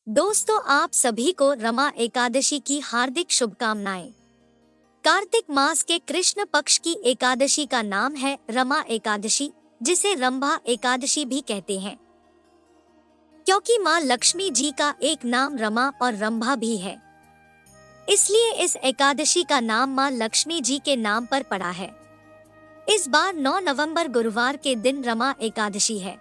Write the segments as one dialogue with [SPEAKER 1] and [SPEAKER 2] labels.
[SPEAKER 1] दोस्तों, आप सभी को रमा एकादशी की हार्दिक शुभकामनाएं। कार्तिक मास के कृष्ण पक्ष की एकादशी का नाम है रमा एकादशी, जिसे रंभा एकादशी भी कहते हैं, क्योंकि मां लक्ष्मी जी का एक नाम रमा और रंभा भी है। इसलिए इस एकादशी का नाम मां लक्ष्मी जी के नाम पर पड़ा है। इस बार 9 नवंबर गुरुवार के दिन रमा एकादशी है।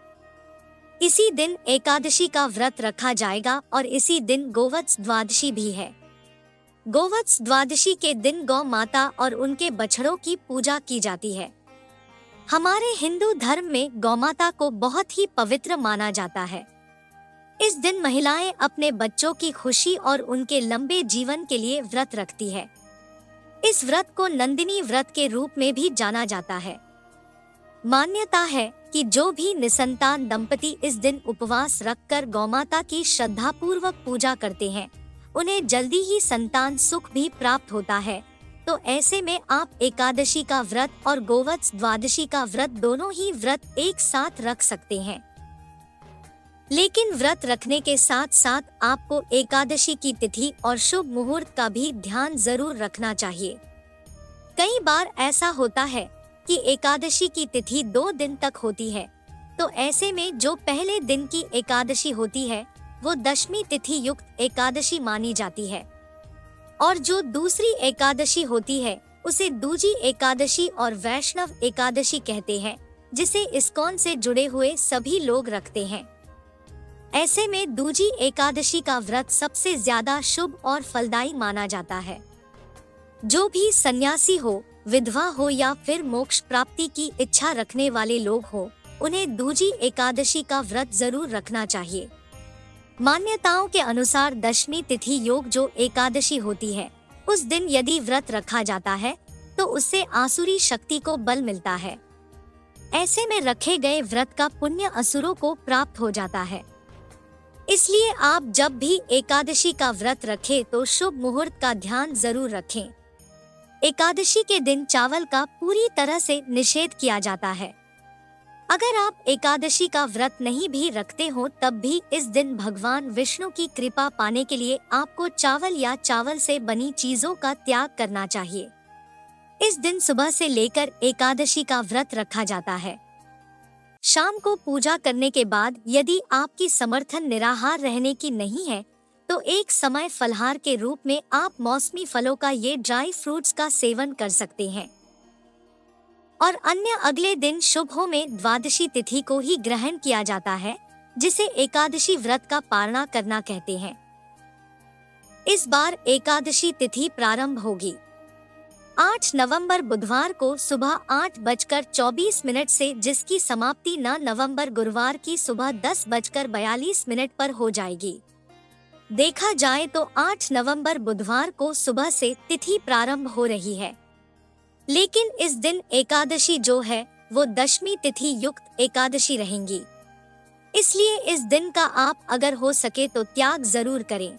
[SPEAKER 1] इसी दिन एकादशी का व्रत रखा जाएगा और इसी दिन गोवत्स द्वादशी भी है। गोवत्स द्वादशी के दिन गौ माता और उनके बछड़ों की पूजा की जाती है। हमारे हिंदू धर्म में गौमाता को बहुत ही पवित्र माना जाता है। इस दिन महिलाएं अपने बच्चों की खुशी और उनके लंबे जीवन के लिए व्रत रखती है। इस व्रत को नंदिनी व्रत के रूप में भी जाना जाता है। मान्यता है कि जो भी निसंतान दंपति इस दिन उपवास रखकर गौमाता की श्रद्धापूर्वक पूजा करते हैं, उन्हें जल्दी ही संतान सुख भी प्राप्त होता है। तो ऐसे में आप एकादशी का व्रत और गोवत्स द्वादशी का व्रत दोनों ही व्रत एक साथ रख सकते हैं। लेकिन व्रत रखने के साथ साथ आपको एकादशी की तिथि और शुभ मुहूर्त का भी ध्यान जरूर रखना चाहिए। कई बार ऐसा होता है कि एकादशी की तिथि 2 दिन तक होती है, तो ऐसे में जो पहले दिन की एकादशी होती है वो दशमी तिथि युक्त एकादशी मानी जाती है, और जो दूसरी एकादशी होती है उसे दूजी एकादशी और वैष्णव एकादशी कहते हैं, जिसे इस्कॉन से जुड़े हुए सभी लोग रखते हैं। ऐसे में दूजी एकादशी का व्रत सबसे ज्यादा शुभ और फलदायी माना जाता है। जो भी सन्यासी हो, विधवा हो या फिर मोक्ष प्राप्ति की इच्छा रखने वाले लोग हो, उन्हें दूजी एकादशी का व्रत जरूर रखना चाहिए। मान्यताओं के अनुसार दशमी तिथि योग जो एकादशी होती है, उस दिन यदि व्रत रखा जाता है तो उससे आसुरी शक्ति को बल मिलता है। ऐसे में रखे गए व्रत का पुण्य असुरों को प्राप्त हो जाता है। इसलिए आप जब भी एकादशी का व्रत रखें तो शुभ मुहूर्त का ध्यान जरूर रखें। एकादशी के दिन चावल का पूरी तरह से निषेध किया जाता है। अगर आप एकादशी का व्रत नहीं भी रखते हो, तब भी इस दिन भगवान विष्णु की कृपा पाने के लिए आपको चावल या चावल से बनी चीजों का त्याग करना चाहिए। इस दिन सुबह से लेकर एकादशी का व्रत रखा जाता है। शाम को पूजा करने के बाद यदि आपकी समर्थन निराहार रहने की नहीं है, तो एक समय फलहार के रूप में आप मौसमी फलों का ये ड्राई फ्रूट्स का सेवन कर सकते हैं। और अन्य अगले दिन शुभों में द्वादशी तिथि को ही ग्रहण किया जाता है, जिसे एकादशी व्रत का पारणा करना कहते हैं। इस बार एकादशी तिथि प्रारंभ होगी 8 नवंबर बुधवार को सुबह 8:24 से, जिसकी समाप्ति 9 नवंबर गुरुवार की सुबह 10:42 पर हो जाएगी। देखा जाए तो 8 नवंबर बुधवार को सुबह से तिथि प्रारंभ हो रही है, लेकिन इस दिन एकादशी जो है वो दशमी तिथि युक्त एकादशी रहेंगी। इसलिए इस दिन का आप अगर हो सके तो त्याग जरूर करें,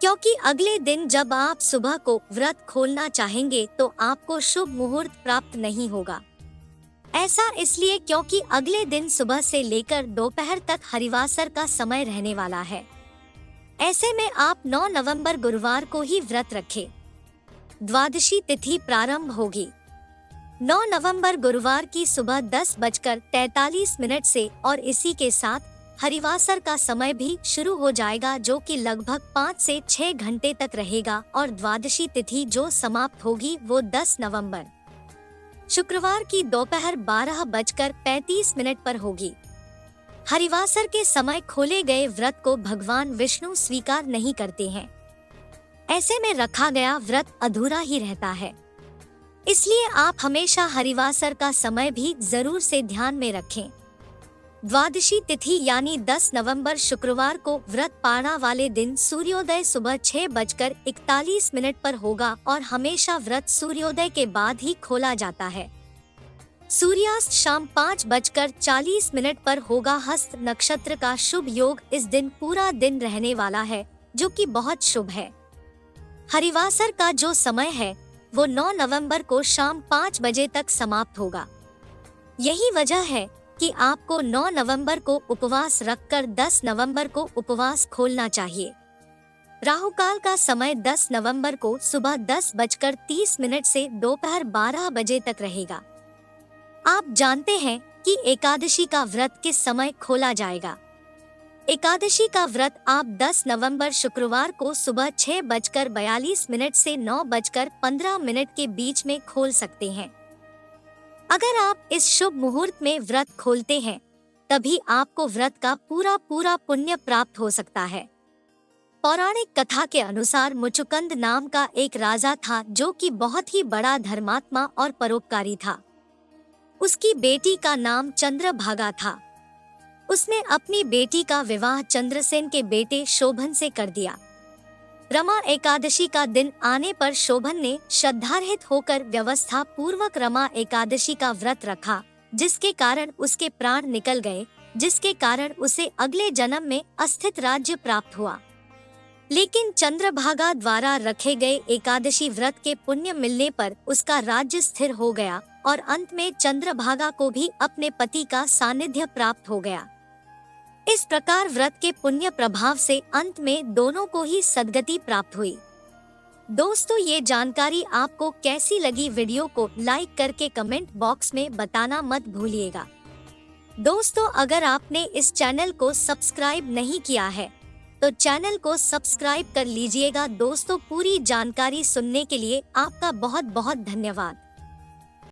[SPEAKER 1] क्योंकि अगले दिन जब आप सुबह को व्रत खोलना चाहेंगे तो आपको शुभ मुहूर्त प्राप्त नहीं होगा। ऐसा इसलिए क्योंकि अगले दिन सुबह से लेकर दोपहर तक हरिवासर का समय रहने वाला है। ऐसे में आप 9 नवंबर गुरुवार को ही व्रत रखें। द्वादशी तिथि प्रारंभ होगी 9 नवंबर गुरुवार की सुबह 10:43 से, और इसी के साथ हरिवासर का समय भी शुरू हो जाएगा, जो कि लगभग 5 से 6 घंटे तक रहेगा। और द्वादशी तिथि जो समाप्त होगी वो 10 नवंबर शुक्रवार की दोपहर 12:35 पर होगी। हरिवासर के समय खोले गए व्रत को भगवान विष्णु स्वीकार नहीं करते हैं। ऐसे में रखा गया व्रत अधूरा ही रहता है। इसलिए आप हमेशा हरिवासर का समय भी जरूर से ध्यान में रखें। द्वादशी तिथि यानी 10 नवंबर शुक्रवार को व्रत पारणा वाले दिन सूर्योदय सुबह 6:41 पर होगा, और हमेशा व्रत सूर्योदय के बाद ही खोला जाता है। सूर्यास्त शाम 5:40 पर होगा। हस्त नक्षत्र का शुभ योग इस दिन पूरा दिन रहने वाला है, जो कि बहुत शुभ है। हरिवासर का जो समय है वो 9 नवंबर को शाम 5 बजे तक समाप्त होगा। यही वजह है कि आपको 9 नवंबर को उपवास रखकर 10 नवंबर को उपवास खोलना चाहिए। राहु काल का समय 10 नवंबर को सुबह 10:30 से दोपहर 12 बजे तक रहेगा। आप जानते हैं कि एकादशी का व्रत किस समय खोला जाएगा? एकादशी का व्रत आप 10 नवंबर शुक्रवार को सुबह 6:42 से 9:15 के बीच में खोल सकते हैं। अगर आप इस शुभ मुहूर्त में व्रत खोलते हैं, तभी आपको व्रत का पूरा पुण्य प्राप्त हो सकता है। पौराणिक कथा के अनुसार मुचुकुंद नाम का एक राजा था जो कि बहुत ही बड़ा धर्मात्मा और परोपकारी था। उसकी बेटी का नाम चंद्रभागा था। उसने अपनी बेटी का विवाह चंद्रसेन के बेटे शोभन से कर दिया। रमा एकादशी का दिन आने पर शोभन ने श्रद्धारहित होकर व्यवस्था पूर्वक रमा एकादशी का व्रत रखा, जिसके कारण उसके प्राण निकल गए, जिसके कारण उसे अगले जन्म में अस्थित राज्य प्राप्त हुआ। लेकिन चंद्रभागा द्वारा रखे गए एकादशी व्रत के पुण्य मिलने पर उसका राज्य स्थिर हो गया और अंत में चंद्रभागा को भी अपने पति का सानिध्य प्राप्त हो गया। इस प्रकार व्रत के पुण्य प्रभाव से अंत में दोनों को ही सद्गति प्राप्त हुई। दोस्तों, ये जानकारी आपको कैसी लगी? वीडियो को लाइक करके कमेंट बॉक्स में बताना मत भूलिएगा। दोस्तों, अगर आपने इस चैनल को सब्सक्राइब नहीं किया है तो चैनल को सब्सक्राइब कर लीजिएगा। दोस्तों, पूरी जानकारी सुनने के लिए आपका बहुत बहुत धन्यवाद।